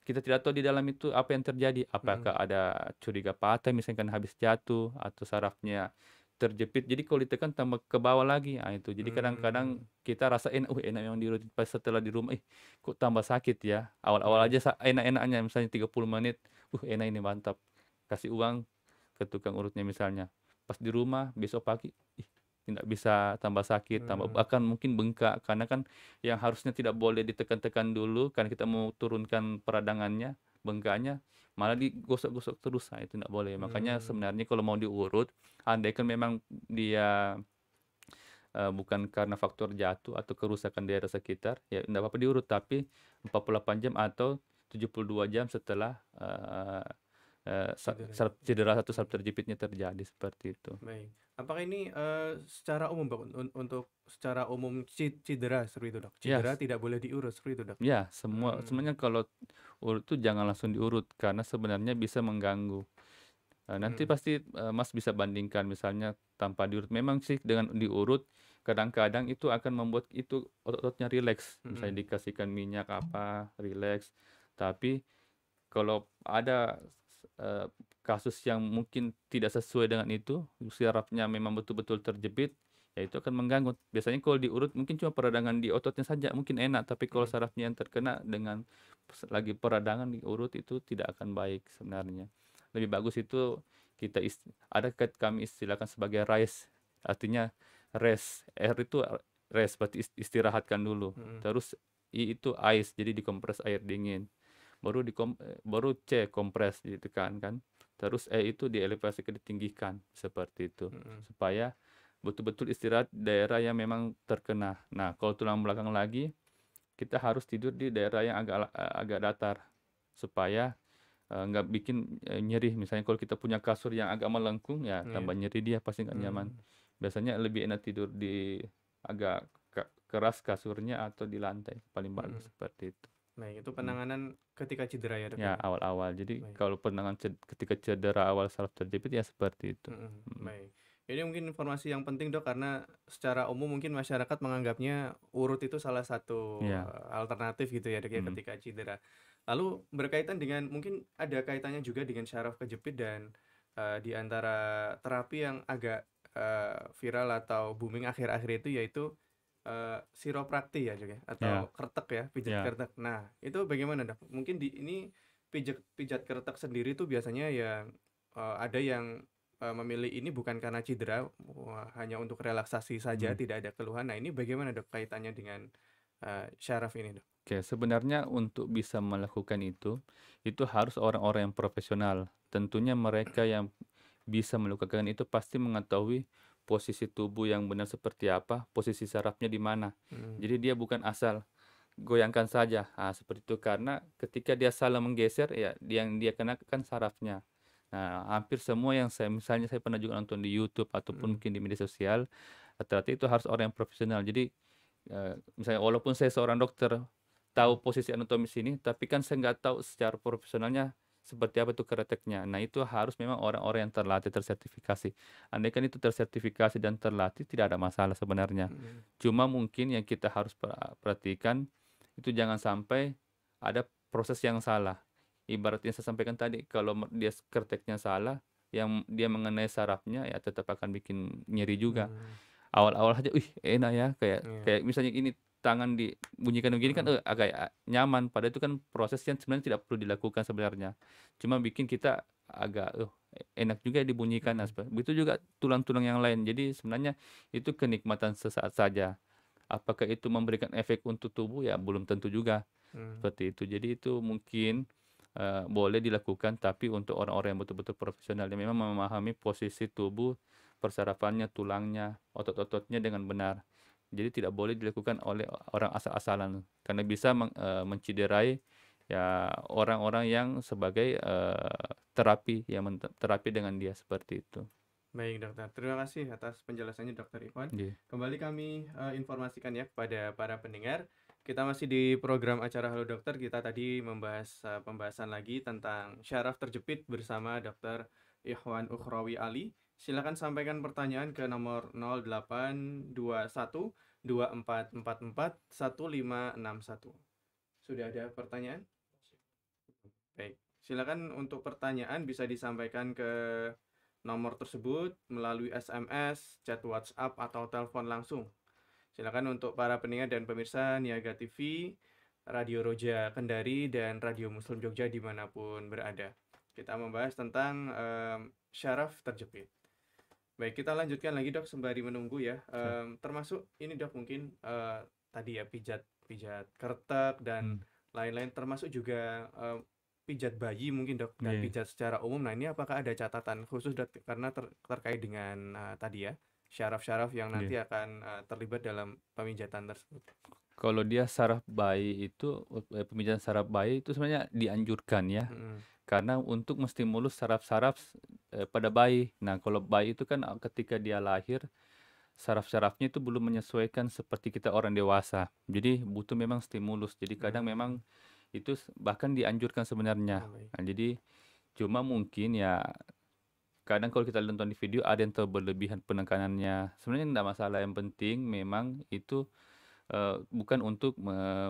kita tidak tahu di dalam itu apa yang terjadi, apakah ada curiga patah misalkan habis jatuh atau sarafnya terjepit, jadi kalau ditekan tambah ke bawah lagi. Nah itu jadi kadang-kadang kita rasa enak memang diurut, pas setelah di rumah kok tambah sakit ya. Awal-awal aja enak-enaknya misalnya 30 menit enak ini mantap, kasih uang ke tukang urutnya misalnya, pas di rumah besok pagi tidak bisa, tambah sakit, bahkan mungkin bengkak, karena kan yang harusnya tidak boleh ditekan-tekan dulu karena kita mau turunkan peradangannya, bengkaknya malah digosok-gosok terus. Nah, itu tidak boleh. Makanya sebenarnya kalau mau diurut, andaikan memang dia bukan karena faktor jatuh atau kerusakan daerah sekitar, ya tidak apa-apa diurut, tapi 48 jam atau 72 jam setelah Cedera. cedera atau saraf terjepitnya terjadi seperti itu. Baik. Apakah ini secara umum, Dok, untuk secara umum cedera seperti itu, Dok? Ya, Cedera tidak boleh diurut seperti itu, Dok? ya semua Hmm. sebenarnya kalau urut tuh jangan langsung diurut karena sebenarnya bisa mengganggu. Nanti pasti Mas bisa bandingkan misalnya tanpa diurut. Memang sih dengan diurut kadang-kadang itu akan membuat itu otot-ototnya rileks. Misalnya dikasihkan minyak apa, rileks. Tapi kalau ada kasus yang mungkin tidak sesuai dengan itu, sarafnya memang betul-betul terjepit, ya itu akan mengganggu. Biasanya kalau diurut mungkin cuma peradangan di ototnya saja mungkin enak, tapi kalau sarafnya yang terkena dengan lagi peradangan diurut itu tidak akan baik sebenarnya. Lebih bagus itu kita kami istilahkan sebagai RICE, artinya rest. R itu rest berarti istirahatkan dulu. Terus I itu ice, jadi dikompres air dingin. Baru C kompres ditekan kan. Terus E itu dielevasi ditinggikan seperti itu. Supaya betul-betul istirahat daerah yang memang terkena. Nah, kalau tulang belakang lagi kita harus tidur di daerah yang agak datar supaya nggak bikin nyeri. Misalnya kalau kita punya kasur yang agak melengkung ya tambah nyeri, dia pasti nggak nyaman. Biasanya lebih enak tidur di agak keras kasurnya atau di lantai, paling bagus seperti itu. Baik, itu penanganan ketika cedera ya, Dok? Ya, awal-awal. Jadi kalau penanganan ketika cedera awal saraf terjepit ya seperti itu. Baik. Ini mungkin informasi yang penting, Dok, karena secara umum mungkin masyarakat menganggapnya urut itu salah satu alternatif gitu ya, Dok, ya, ketika cedera. Lalu berkaitan dengan, mungkin ada kaitannya juga dengan syaraf kejepit dan di antara terapi yang agak viral atau booming akhir-akhir itu yaitu siroprakti ya, Dok, ya, atau kertek ya, pijat kertek. Nah, itu bagaimana, Dok? Mungkin ini pijat kertek sendiri tuh biasanya ya ada yang memilih ini bukan karena cedera, hanya untuk relaksasi saja, tidak ada keluhan. Nah, ini bagaimana, Dok, kaitannya dengan syaraf ini, Dok? Oke, sebenarnya untuk bisa melakukan itu harus orang-orang yang profesional. Tentunya mereka yang bisa melakukan itu pasti mengetahui posisi tubuh yang benar seperti apa, posisi sarafnya di mana. Jadi dia bukan asal goyangkan saja. Seperti itu, karena ketika dia salah menggeser ya yang dia kenakan sarafnya. Nah, hampir semua yang misalnya saya pernah juga nonton di YouTube ataupun mungkin di media sosial, rata-rata itu harus orang yang profesional. Jadi misalnya walaupun saya seorang dokter tahu posisi anatomis ini, tapi kan saya nggak tahu secara profesionalnya seperti apa itu kereteknya. Nah, itu harus memang orang-orang yang terlatih, tersertifikasi. Andaikan itu tersertifikasi dan terlatih, tidak ada masalah sebenarnya. Cuma mungkin yang kita harus perhatikan itu jangan sampai ada proses yang salah. Ibaratnya saya sampaikan tadi, kalau dia kereteknya salah, yang dia mengenai sarafnya ya tetap akan bikin nyeri juga. Awal-awal aja, enak ya, kayak misalnya ini tangan dibunyikan begini kan agak nyaman, padahal itu kan proses yang sebenarnya tidak perlu dilakukan sebenarnya, cuma bikin kita agak enak juga dibunyikan. Nah, begitu juga tulang-tulang yang lain. Jadi sebenarnya itu kenikmatan sesaat saja. Apakah itu memberikan efek untuk tubuh? Ya belum tentu juga. Seperti itu. Jadi itu mungkin boleh dilakukan, tapi untuk orang-orang yang betul-betul profesional yang memang memahami posisi tubuh, persarafannya, tulangnya, otot-ototnya dengan benar. Jadi tidak boleh dilakukan oleh orang asal-asalan karena bisa menciderai ya orang-orang yang sebagai terapi dengan dia seperti itu. Baik, Dokter. Terima kasih atas penjelasannya, Dokter Ikhwan. Kembali kami informasikan ya kepada para pendengar. Kita masih di program acara Halo Dokter. Kita tadi membahas pembahasan lagi tentang syaraf terjepit bersama Dokter Ikhwan Ukhrawi Ali. Silakan sampaikan pertanyaan ke nomor 0821 2444 1561. Sudah ada pertanyaan? Baik, silakan untuk pertanyaan bisa disampaikan ke nomor tersebut melalui SMS, chat WhatsApp, atau telepon langsung. Silakan untuk para pendengar dan pemirsa Niaga TV, Radio Roja Kendari, dan Radio Muslim Jogja dimanapun berada. Kita membahas tentang syaraf terjepit. Baik, kita lanjutkan lagi, Dok, sembari menunggu ya. Termasuk ini, Dok, mungkin tadi ya pijat kertek dan lain-lain, termasuk juga pijat bayi mungkin, Dok, dan pijat secara umum. Nah, ini apakah ada catatan khusus, Dok, karena terkait dengan tadi ya syaraf-syaraf yang nanti akan terlibat dalam pemijatan tersebut? Kalau dia saraf bayi itu, pemijatan saraf bayi itu sebenarnya dianjurkan ya, Mhm. karena untuk menstimulus saraf-saraf, pada bayi. Nah, kalau bayi itu kan, ketika dia lahir, saraf-sarafnya itu belum menyesuaikan seperti kita orang dewasa. Jadi butuh memang stimulus. Jadi kadang memang Mmm. itu bahkan dianjurkan sebenarnya. Oh, baik. Nah, jadi cuma mungkin ya kadang kalau kita nonton di video ada yang terlalu berlebihan penekanannya. Sebenarnya enggak masalah, yang penting memang itu, bukan untuk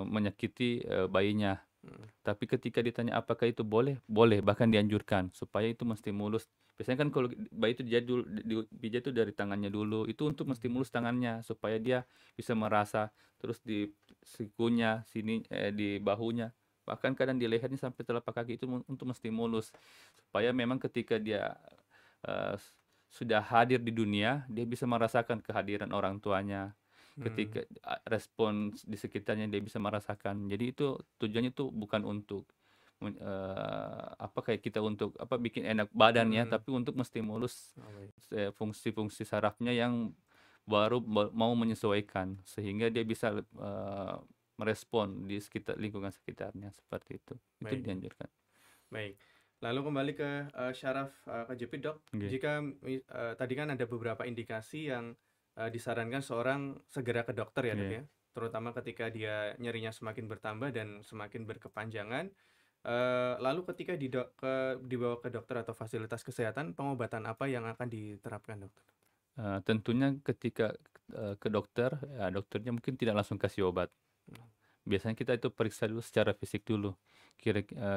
menyakiti, bayinya. Mhm. Tapi ketika ditanya apakah itu boleh? Boleh, bahkan dianjurkan supaya itu menstimulus. Biasanya kan kalau bayi itu dipijat itu dari tangannya dulu, itu untuk menstimulus tangannya supaya dia bisa merasa, terus di sikunya, sini, di bahunya, bahkan kadang di lehernya sampai telapak kaki itu untuk menstimulus. Supaya memang ketika dia, eee, sudah hadir di dunia, dia bisa merasakan kehadiran orang tuanya. Mmm. Ketika respon di sekitarnya dia bisa merasakan. Jadi itu tujuannya tuh bukan untuk kayak kita untuk bikin enak badan ya, Mhm. tapi untuk menstimulus, Oh, baik. fungsi-fungsi sarafnya yang baru mau menyesuaikan, sehingga dia bisa merespon di lingkungan sekitarnya, seperti itu. Itu Baik. dianjurkan. Baik. Lalu kembali ke, syaraf, kejepit, Dok. Oke. Jika tadi kan ada beberapa indikasi yang, disarankan seorang segera ke dokter ya, Dok, Iya. ya? Terutama ketika dia nyerinya semakin bertambah dan semakin berkepanjangan. Lalu ketika dibawa ke dokter atau fasilitas kesehatan, pengobatan apa yang akan diterapkan, Dokter? Tentunya ketika, ke dokter, ya dokternya mungkin tidak langsung kasih obat. Mmm. Biasanya kita itu periksa dulu secara fisik dulu.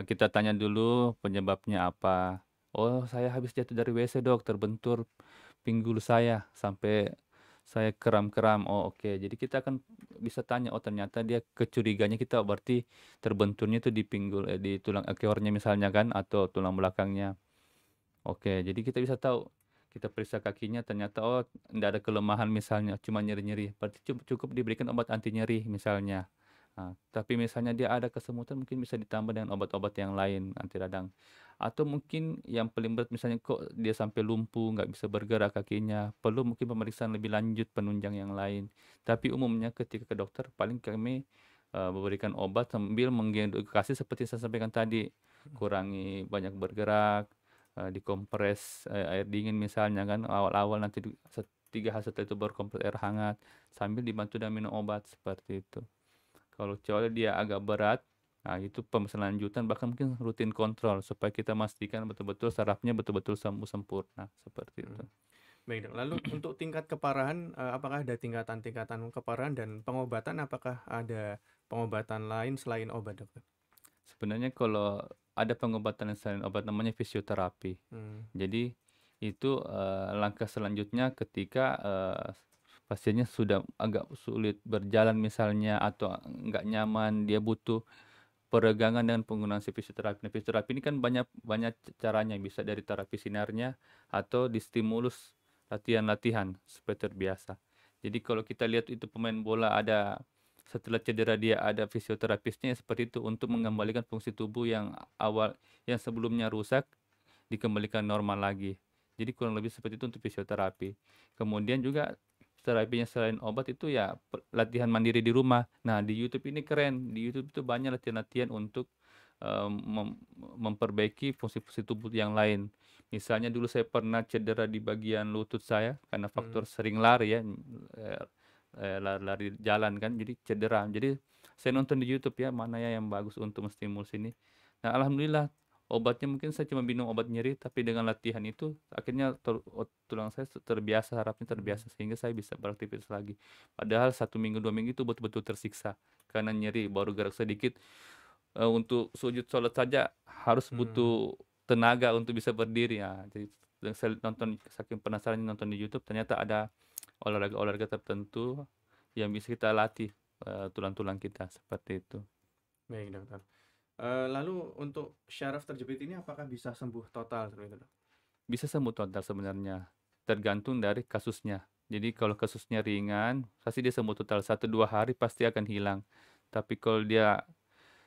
Kita tanya dulu penyebabnya apa. "Oh, saya habis jatuh dari WC, Dok, terbentur pinggul saya sampai saya kram-kram." "Oh, oke." Jadi kita akan bisa tanya, oh ternyata dia kecuriganya kita berarti terbenturnya itu di pinggul, di tulang ekornya misalnya kan atau tulang belakangnya. Oke, jadi kita bisa tahu, kita periksa kakinya ternyata, oh nggak ada kelemahan misalnya, cuma nyeri-nyeri, berarti cukup diberikan obat anti nyeri misalnya. Nah, tapi misalnya dia ada kesemutan mungkin bisa ditambah dengan obat-obat yang lain, anti radang. Atau mungkin yang paling berat misalnya kok dia sampai lumpuh, nggak bisa bergerak kakinya, perlu mungkin pemeriksaan lebih lanjut penunjang yang lain. Tapi umumnya ketika ke dokter paling kami, memberikan obat sambil mengedukasi seperti saya sampaikan tadi, kurangi banyak bergerak, dikompres, air dingin misalnya kan awal-awal nanti 3 hari setelah itu baru kompres air hangat, sambil dibantu dengan minum obat, seperti itu. Kalau kecuali dia agak berat, nah itu pemeriksaan lanjutan bahkan mungkin rutin kontrol supaya kita pastikan betul-betul sarafnya betul-betul sembuh sempurna, seperti itu. Mhm. Baik, Dok. Lalu untuk tingkat keparahan, apakah ada tingkatan-tingkatan keparahan dan pengobatan, apakah ada pengobatan lain selain obat, Dokter? Sebenarnya kalau ada pengobatan yang selain obat namanya fisioterapi. Mmm. Jadi itu, langkah selanjutnya ketika, pasiennya sudah agak sulit berjalan misalnya atau nggak nyaman, dia butuh peregangan dengan penggunaan si fisioterapi. Nah, fisioterapi ini kan banyak banyak caranya, bisa dari terapi sinarnya atau distimulus latihan-latihan supaya terbiasa. Jadi kalau kita lihat itu pemain bola ada setelah cedera dia ada fisioterapisnya seperti itu untuk mengembalikan fungsi tubuh yang sebelumnya rusak dikembalikan normal lagi. Jadi kurang lebih seperti itu untuk fisioterapi. Kemudian juga terapinya selain obat itu ya latihan mandiri di rumah. Nah, di YouTube ini keren, di YouTube itu banyak latihan-latihan untuk, memperbaiki fungsi-fungsi tubuh yang lain. Misalnya dulu saya pernah cedera di bagian lutut saya karena Mhm. faktor sering lari ya, lari-lari jalan kan jadi cedera. Jadi saya nonton di YouTube ya, mana ya yang bagus untuk menstimulus ini. Nah, alhamdulillah obatnya mungkin saya cuma minum obat nyeri, tapi dengan latihan itu akhirnya tulang saya terbiasa, sarafnya Mhm. terbiasa sehingga saya bisa beraktivitas lagi. Padahal 1 minggu, 2 minggu itu betul-betul tersiksa karena nyeri, baru gerak sedikit, untuk sujud sholat saja harus Mmm. butuh tenaga untuk bisa berdiri. Ya, jadi dan saya nonton saking penasarannya nonton di YouTube ternyata ada olahraga-olahraga tertentu yang bisa kita latih, tulang-tulang kita, seperti itu. Baik, Dokter. Lalu untuk syaraf terjepit ini apakah bisa sembuh total seperti itu, Dok? Bisa sembuh total sebenarnya, tergantung dari kasusnya. Jadi kalau kasusnya ringan, pasti dia sembuh total, 1-2 hari pasti akan hilang. Tapi kalau dia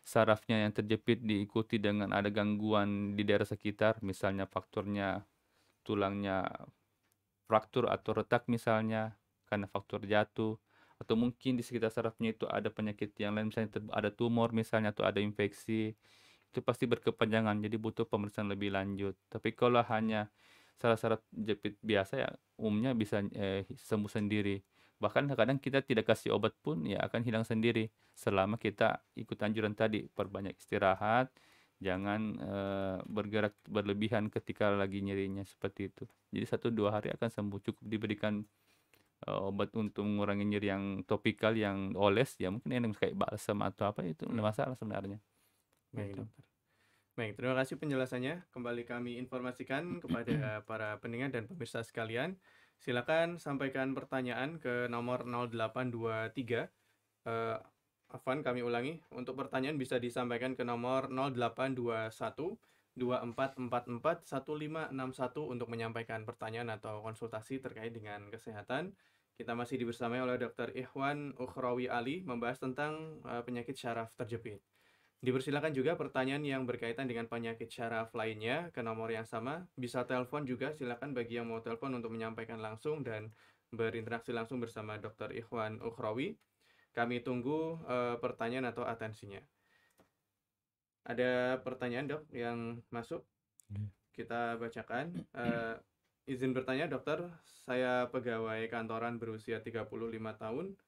sarafnya yang terjepit diikuti dengan ada gangguan di daerah sekitar, misalnya faktornya tulangnya fraktur atau retak misalnya, karena faktor jatuh, atau mungkin di sekitar sarafnya itu ada penyakit yang lain, misalnya ada tumor misalnya atau ada infeksi, itu pasti berkepanjangan, jadi butuh pemeriksaan lebih lanjut. Tapi kalau hanya saraf-saraf jepit biasa ya umumnya bisa sembuh sendiri. Bahkan kadang kita tidak kasih obat pun ya akan hilang sendiri selama kita ikut anjuran tadi, perbanyak istirahat, jangan bergerak berlebihan ketika lagi nyerinya seperti itu. Jadi 1-2 hari akan sembuh, cukup diberikan obat untuk mengurangi nyeri yang topikal yang oles ya mungkin yang kayak balsam atau apa itu nggak masalah sebenarnya. Baik, Gitu. dokter. Baik, terima kasih penjelasannya. Kembali kami informasikan kepada para pendengar dan pemirsa sekalian. Silakan sampaikan pertanyaan ke nomor 0823. Afwan, kami ulangi. Untuk pertanyaan bisa disampaikan ke nomor 0821 2444 1561 untuk menyampaikan pertanyaan atau konsultasi terkait dengan kesehatan. Kita masih dibersamai oleh Dr. Ikhwan Ukhrawi Ali membahas tentang penyakit syaraf terjepit. Dipersilakan juga pertanyaan yang berkaitan dengan penyakit syaraf lainnya ke nomor yang sama. Bisa telepon juga, silakan bagi yang mau telepon untuk menyampaikan langsung dan berinteraksi langsung bersama Dr. Ikhwan Ukhrawi. Kami tunggu pertanyaan atau atensinya. Ada pertanyaan, Dok, yang masuk. Kita bacakan. Izin bertanya, dokter. Saya pegawai kantoran berusia 35 tahun.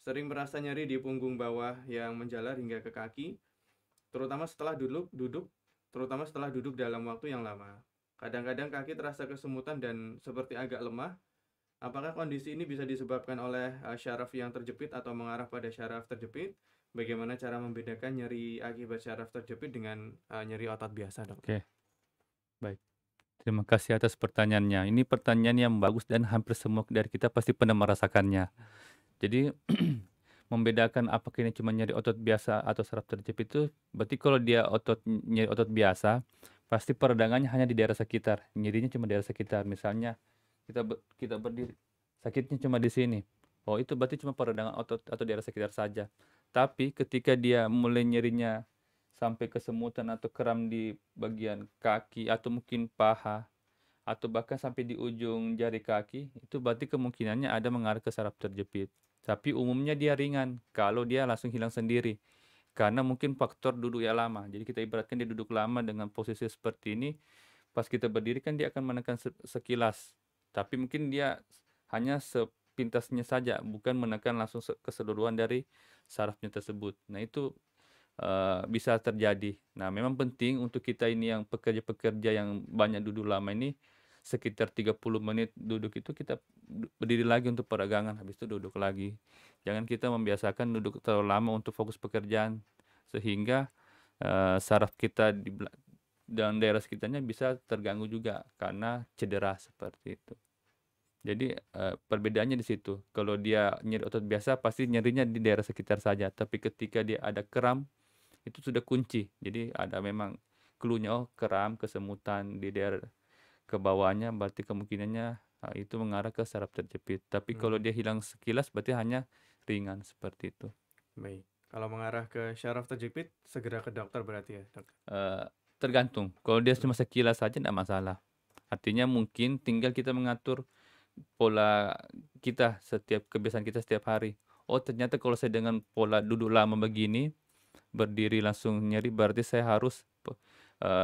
Sering merasa nyeri di punggung bawah yang menjalar hingga ke kaki, terutama setelah duduk dalam waktu yang lama. Kadang-kadang kaki terasa kesemutan dan seperti agak lemah. Apakah kondisi ini bisa disebabkan oleh syaraf yang terjepit atau mengarah pada syaraf terjepit? Bagaimana cara membedakan nyeri akibat syaraf terjepit dengan nyeri otot biasa, dok? Oke, baik. Terima kasih atas pertanyaannya. Ini pertanyaan yang bagus dan hampir semua dari kita pasti pernah merasakannya. Jadi membedakan apakah ini cuma nyeri otot biasa atau saraf terjepit itu, berarti kalau dia nyeri otot biasa, pasti peradangannya hanya di daerah sekitar, nyerinya cuma di daerah sekitar. Misalnya kita berdiri, sakitnya cuma di sini. Oh, itu berarti cuma peradangan otot atau daerah sekitar saja. Tapi ketika dia mulai nyerinya sampai kesemutan atau kram di bagian kaki atau mungkin paha atau bahkan sampai di ujung jari kaki, itu berarti kemungkinannya ada mengarah ke saraf terjepit. Tapi umumnya dia ringan kalau dia langsung hilang sendiri. Karena mungkin faktor duduk yang lama. Jadi kita ibaratkan dia duduk lama dengan posisi seperti ini. Pas kita berdiri kan dia akan menekan sekilas. Tapi mungkin dia hanya sepintasnya saja, bukan menekan langsung keseluruhan dari sarafnya tersebut. Nah itu bisa terjadi. Nah memang penting untuk kita ini yang pekerja-pekerja yang banyak duduk lama ini, sekitar 30 menit duduk itu kita berdiri lagi untuk peregangan, habis itu duduk lagi. Jangan kita membiasakan duduk terlalu lama untuk fokus pekerjaan, sehingga saraf kita dan daerah sekitarnya bisa terganggu juga karena cedera seperti itu. Jadi perbedaannya di situ. Kalau dia nyeri otot biasa pasti nyerinya di daerah sekitar saja, tapi ketika dia ada kram itu sudah kunci. Jadi ada memang clue-nya, oh kram, kesemutan di daerah ke bawahnya, berarti kemungkinannya itu mengarah ke saraf terjepit. Tapi kalau dia hilang sekilas berarti hanya ringan seperti itu. Baik. Kalau mengarah ke syaraf terjepit, segera ke dokter berarti ya, dok? Tergantung. Kalau dia cuma sekilas saja tidak masalah. Artinya mungkin tinggal kita mengatur pola kita, kebiasaan kita setiap hari. Oh ternyata kalau saya dengan pola duduk lama begini, berdiri langsung nyeri, berarti saya harus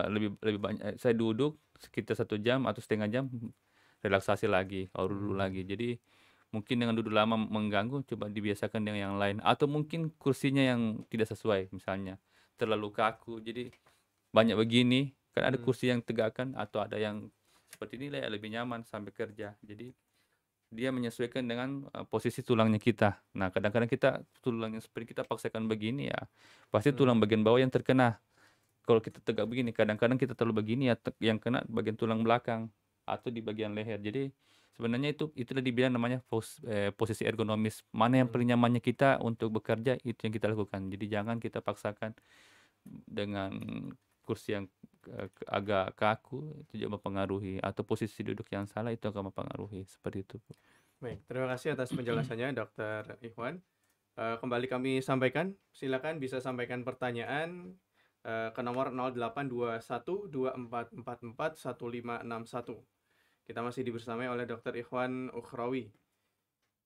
lebih banyak. Saya duduk sekitar 1 jam atau setengah jam, relaksasi lagi, duduk lagi. Jadi mungkin dengan duduk lama mengganggu, coba dibiasakan dengan yang lain. Atau mungkin kursinya yang tidak sesuai, misalnya terlalu kaku, jadi banyak begini. Kan ada kursi yang tegakkan atau ada yang seperti ini lah lebih nyaman sampai kerja. Jadi dia menyesuaikan dengan posisi tulangnya kita. Nah kadang-kadang kita tulangnya seperti kita paksakan begini ya, pasti tulang bagian bawah yang terkena. Kalau kita tegak begini, kadang-kadang kita terlalu begini ya, yang kena bagian tulang belakang atau di bagian leher. Jadi sebenarnya itulah dibilang namanya posisi ergonomis. Mana yang paling nyamannya kita untuk bekerja, itu yang kita lakukan. Jadi jangan kita paksakan dengan kursi yang agak kaku, itu juga mempengaruhi, atau posisi duduk yang salah itu akan mempengaruhi, seperti itu. Baik, terima kasih atas penjelasannya Dr. Ikhwan. Kembali kami sampaikan, silakan bisa sampaikan pertanyaan ke nomor 0821 2444 1561. Kita masih dibersamai oleh Dr. Ikhwan Ukhrawi.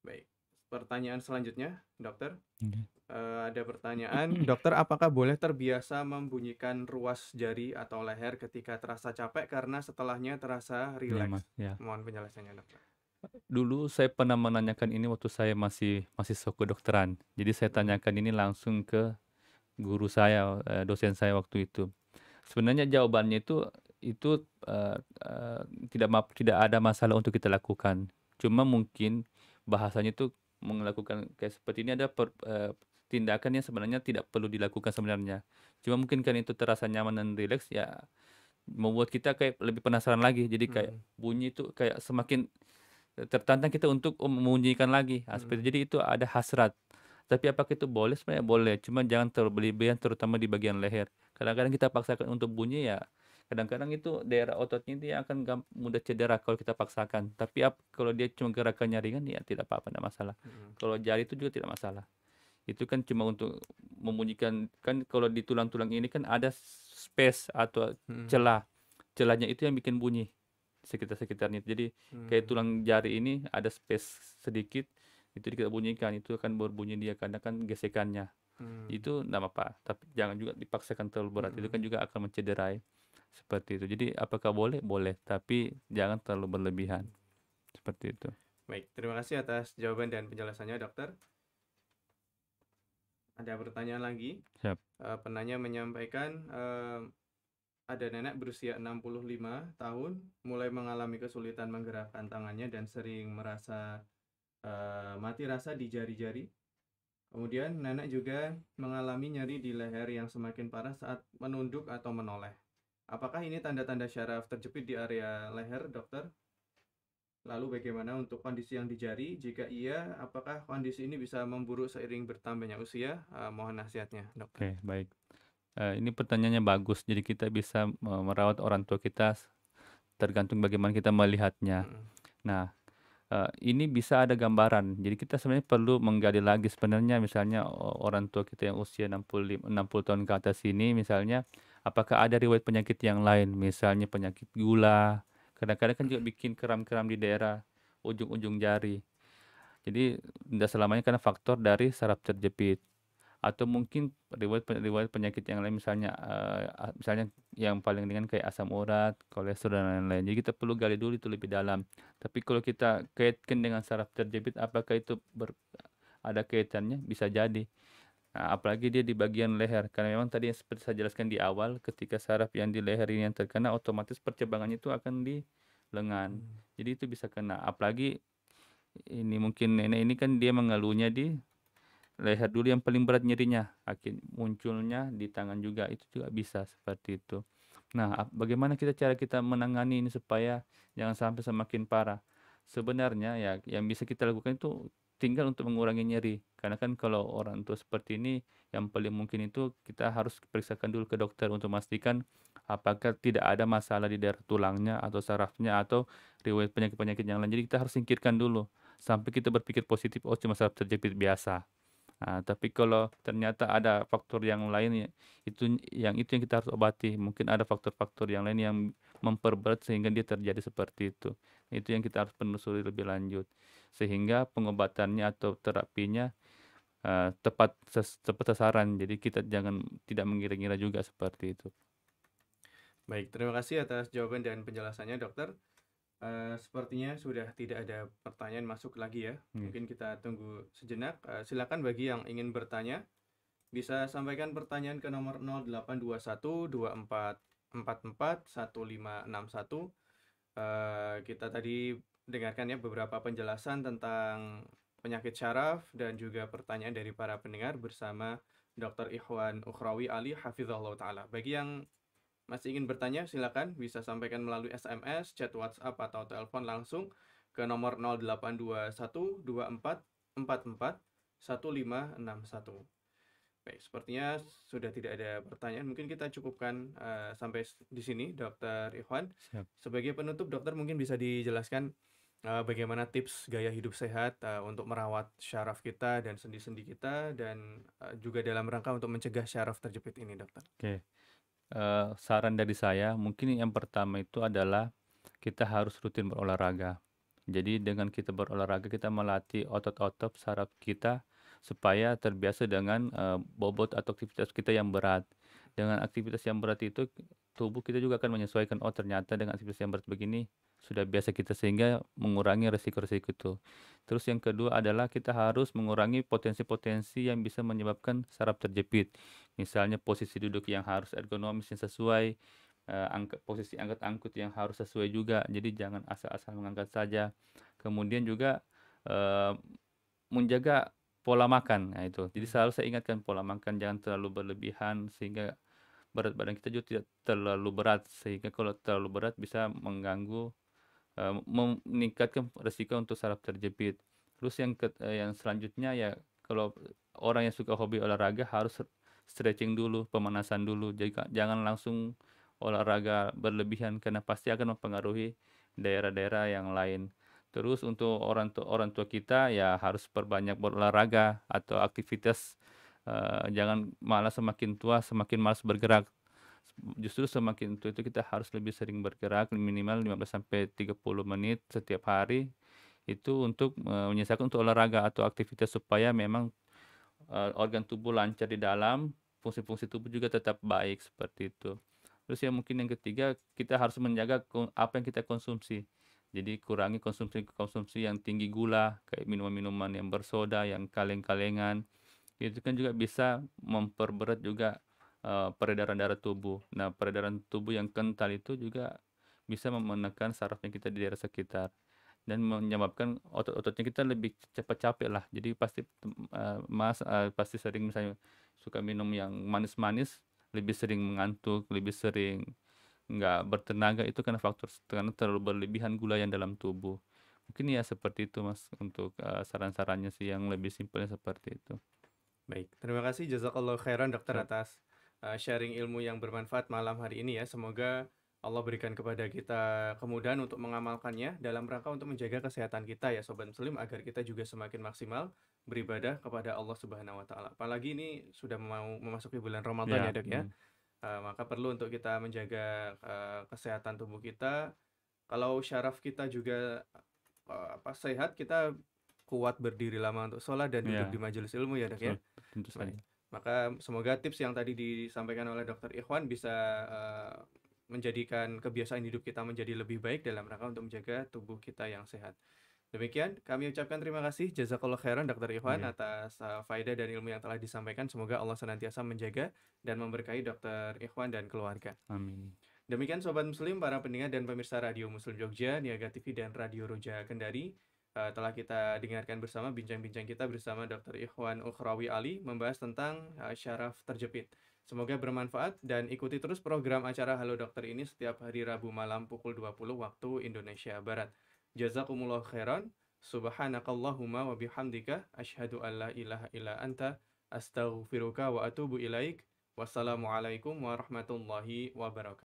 Baik, pertanyaan selanjutnya, dokter. Oke. Ada pertanyaan, dokter, apakah boleh terbiasa membunyikan ruas jari atau leher ketika terasa capek karena setelahnya terasa Ya, rileks? Mas. Ya. Mohon penjelasannya, dokter. Dulu saya pernah menanyakan ini waktu saya masih mahasiswa kedokteran. Jadi saya tanyakan ini langsung ke guru saya, dosen saya waktu itu. Sebenarnya jawabannya itu tidak ada masalah untuk kita lakukan. Cuma mungkin bahasanya itu melakukan kayak seperti ini ada tindakan yang sebenarnya tidak perlu dilakukan sebenarnya. Cuma mungkin kan itu terasa nyaman dan rileks ya membuat kita kayak lebih penasaran lagi. Jadi kayak bunyi itu kayak semakin tertantang kita untuk membunyikan lagi. Seperti jadi itu ada hasrat. Tapi apakah itu boleh? Sebenarnya boleh. Cuma jangan terlalu berlebihan terutama di bagian leher. Kadang-kadang kita paksakan untuk bunyi ya. Kadang-kadang itu daerah ototnya itu yang akan mudah cedera kalau kita paksakan. Tapi kalau dia cuma gerakannya ringan ya tidak apa-apa, tidak masalah. Kalau jari itu juga tidak masalah. Itu kan cuma untuk membunyikan, kan kalau di tulang-tulang ini kan ada space atau celah. Celahnya itu yang bikin bunyi sekitarnya. Jadi kayak tulang jari ini ada space sedikit, itu kita bunyikan, itu akan berbunyi dia karena kan gesekannya. Itu tidak apa-apa, tapi jangan juga dipaksakan terlalu berat. Itu kan juga akan mencederai. Seperti itu. Jadi apakah boleh? Boleh, tapi jangan terlalu berlebihan. Seperti itu. Baik, terima kasih atas jawaban dan penjelasannya, dokter. Ada pertanyaan lagi. Siap. Penanya menyampaikan ada nenek berusia 65 tahun mulai mengalami kesulitan menggerakkan tangannya dan sering merasa mati rasa di jari-jari. Kemudian nenek juga mengalami nyeri di leher yang semakin parah saat menunduk atau menoleh. Apakah ini tanda-tanda syaraf terjepit di area leher, dokter? Lalu bagaimana untuk kondisi yang di jari? Jika iya, apakah kondisi ini bisa memburuk seiring bertambahnya usia? Mohon nasihatnya, dokter. Oke, baik. Ini pertanyaannya bagus. Jadi kita bisa merawat orang tua kita tergantung bagaimana kita melihatnya. Nah, ini bisa ada gambaran. Jadi kita sebenarnya perlu menggali lagi sebenarnya misalnya orang tua kita yang usia 60 tahun ke atas ini misalnya apakah ada riwayat penyakit yang lain, misalnya penyakit gula. Kadang-kadang kan juga bikin kram-kram di daerah ujung-ujung jari. Jadi tidak selamanya karena faktor dari saraf terjepit. Atau mungkin riwayat penyakit yang lain misalnya yang paling ringan kayak asam urat, kolesterol dan lain-lain. Jadi kita perlu gali dulu itu lebih dalam. Tapi kalau kita kaitkan dengan saraf terjepit, apakah itu ada kaitannya? Bisa jadi. Nah, apalagi dia di bagian leher, karena memang tadi seperti saya jelaskan di awal, ketika saraf yang di leher ini yang terkena, otomatis percabangannya itu akan di lengan. Jadi itu bisa kena. Apalagi ini mungkin nenek ini kan dia mengeluhnya di leher dulu yang paling berat nyerinya, akhirnya munculnya di tangan juga, itu juga bisa seperti itu. Nah, bagaimana cara kita menangani ini supaya jangan sampai semakin parah? Sebenarnya ya yang bisa kita lakukan itu tinggal untuk mengurangi nyeri. Karena kan kalau orang tua seperti ini yang paling mungkin itu kita harus periksakan dulu ke dokter untuk memastikan apakah tidak ada masalah di daerah tulangnya atau sarafnya atau riwayat penyakit-penyakit yang lain. Jadi kita harus singkirkan dulu sampai kita berpikir positif, oh cuma saraf terjepit biasa. Nah, tapi kalau ternyata ada faktor yang lain itu yang kita harus obati. Mungkin ada faktor-faktor yang lain yang memperberat sehingga dia terjadi seperti itu. Itu yang kita harus penelusuri lebih lanjut sehingga pengobatannya atau terapinya tepat sasaran. Jadi kita tidak mengira-ngira juga seperti itu. Baik, terima kasih atas jawaban dan penjelasannya, dokter. Sepertinya sudah tidak ada pertanyaan masuk lagi ya. Mungkin kita tunggu sejenak. Silakan bagi yang ingin bertanya bisa sampaikan pertanyaan ke nomor 0821 2444 1561. Kita tadi dengarkan ya beberapa penjelasan tentang penyakit syaraf dan juga pertanyaan dari para pendengar bersama Dr. Ikhwan Ukhrawi Ali Hafizahullah Ta'ala. Bagi yang masih ingin bertanya, silakan bisa sampaikan melalui SMS, chat WhatsApp, atau telepon langsung ke nomor 0821 2444 1561. Baik, sepertinya sudah tidak ada pertanyaan. Mungkin kita cukupkan sampai di sini, Dr. Ikhwan. Siap. Sebagai penutup, dokter mungkin bisa dijelaskan bagaimana tips gaya hidup sehat untuk merawat syaraf kita dan sendi-sendi kita, dan juga dalam rangka untuk mencegah syaraf terjepit ini, dokter. Oke. Saran dari saya mungkin yang pertama itu adalah kita harus rutin berolahraga. Jadi dengan kita berolahraga kita melatih otot-otot saraf kita supaya terbiasa dengan bobot atau aktivitas kita yang berat. Dengan aktivitas yang berat itu tubuh kita juga akan menyesuaikan, oh ternyata dengan aktivitas yang berat begini sudah biasa kita, sehingga mengurangi resiko-resiko itu. Terus yang kedua adalah kita harus mengurangi potensi-potensi yang bisa menyebabkan saraf terjepit. Misalnya posisi duduk yang harus ergonomis yang sesuai, posisi angkat-angkut yang harus sesuai juga. Jadi jangan asal-asal mengangkat saja. Kemudian juga eee, menjaga pola makan, nah itu. Jadi selalu saya ingatkan pola makan jangan terlalu berlebihan sehingga berat badan kita juga tidak terlalu berat, sehingga kalau terlalu berat bisa mengganggu, meningkatkan resiko untuk saraf terjepit. Terus yang selanjutnya ya kalau orang yang suka hobi olahraga harus stretching dulu, pemanasan dulu, jadi jangan langsung olahraga berlebihan karena pasti akan mempengaruhi daerah-daerah yang lain. Terus untuk orang tua kita ya harus perbanyak berolahraga atau aktivitas, jangan malah semakin tua semakin malas bergerak. Justru semakin tua itu kita harus lebih sering bergerak minimal 15 sampai 30 menit setiap hari, itu untuk, menyisakan untuk olahraga atau aktivitas supaya memang, organ tubuh lancar di dalam, fungsi-fungsi tubuh juga tetap baik, seperti itu. Terus yang mungkin yang ketiga, kita harus menjaga apa yang kita konsumsi. Jadi kurangi konsumsi-konsumsi yang tinggi gula, kayak minuman-minuman yang bersoda, yang kaleng-kalengan, itu kan juga bisa memperberat juga, peredaran darah tubuh. Nah, peredaran tubuh yang kental itu juga bisa menekan sarafnya kita di daerah sekitar dan menyebabkan otot-ototnya kita lebih cepat capek lah. Jadi pasti, pasti sering misalnya suka minum yang manis-manis, lebih sering mengantuk, lebih sering nggak bertenaga, itu karena karena terlalu berlebihan gula yang dalam tubuh. Mungkin ya seperti itu Mas, untuk, saran-sarannya sih yang lebih simpelnya seperti itu. Baik, terima kasih jazakallahu khairan dokter Ya. atas sharing ilmu yang bermanfaat malam hari ini ya. Semoga Allah berikan kepada kita kemudahan untuk mengamalkannya dalam rangka untuk menjaga kesehatan kita ya Sobat Muslim, agar kita juga semakin maksimal beribadah kepada Allah Subhanahu wa taala. Apalagi ini sudah mau memasuki bulan Ramadan ya, Ya, Dok ya. Maka perlu untuk kita menjaga kesehatan tubuh kita. Kalau syaraf kita juga sehat, kita kuat berdiri lama untuk sholat dan duduk di ya, majelis ilmu ya Dok ya. betul, tentu Baik. saja. Maka semoga tips yang tadi disampaikan oleh Dokter Ikhwan bisa menjadikan kebiasaan hidup kita menjadi lebih baik dalam rangka untuk menjaga tubuh kita yang sehat. Demikian kami ucapkan terima kasih jazakallahu khairan Dokter Ikhwan Iya, atas faedah dan ilmu yang telah disampaikan. Semoga Allah senantiasa menjaga dan memberkahi Dokter Ikhwan dan keluarga. amin. Demikian Sobat Muslim, para pendengar dan pemirsa Radio Muslim Jogja, Niaga TV dan Radio Roja Kendari. Telah kita dengarkan bersama bincang-bincang kita bersama Dr. Ikhwan Ukhrawi Ali membahas tentang syaraf terjepit. Semoga bermanfaat dan ikuti terus program acara Halo Dokter ini setiap hari Rabu malam pukul 20 waktu Indonesia Barat. Jazakumullah khairan. Subhanakallahumma wa bihamdika asyhadu an la ilaha illa anta astaghfiruka wa atubu ilaik. Wassalamualaikum warahmatullahi wabarakatuh.